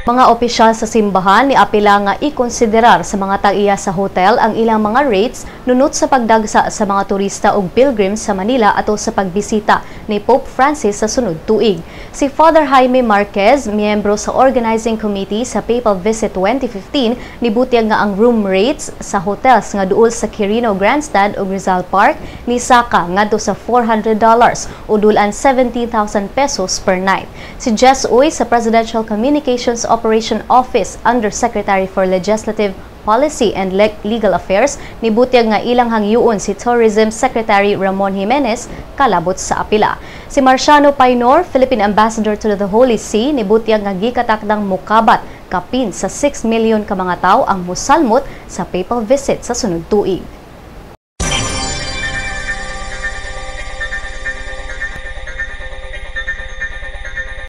Mga opisyal sa simbahan ni apila nga ikonsiderar sa mga tag-iya sa hotel ang ilang mga rates nunot sa pagdagsa sa mga turista ug pilgrims sa Manila ato sa pagbisita ni Pope Francis sa sunod tuig. Si Father Jaime Marquez, miyembro sa Organizing Committee sa Papal Visit 2015, nibutyag nga ang room rates sa hotels nga duol sa Quirino Grandstand ug Rizal Park ni saka ngadto sa $400 o dulan 17,000 pesos per night. Si Jess Uy sa Presidential Communications Operation Office Undersecretary for Legislative Policy and Legal Affairs nibutyag nga ilang hangyuon si Tourism Secretary Ramon Jimenez kalabot sa apila. Si Marciano Painor, Philippine Ambassador to the Holy See, nibutyag nga gikatakdang mukabat kapin sa 6 million ka mga tawo ang musalmot sa papal visit sa sunod tuig.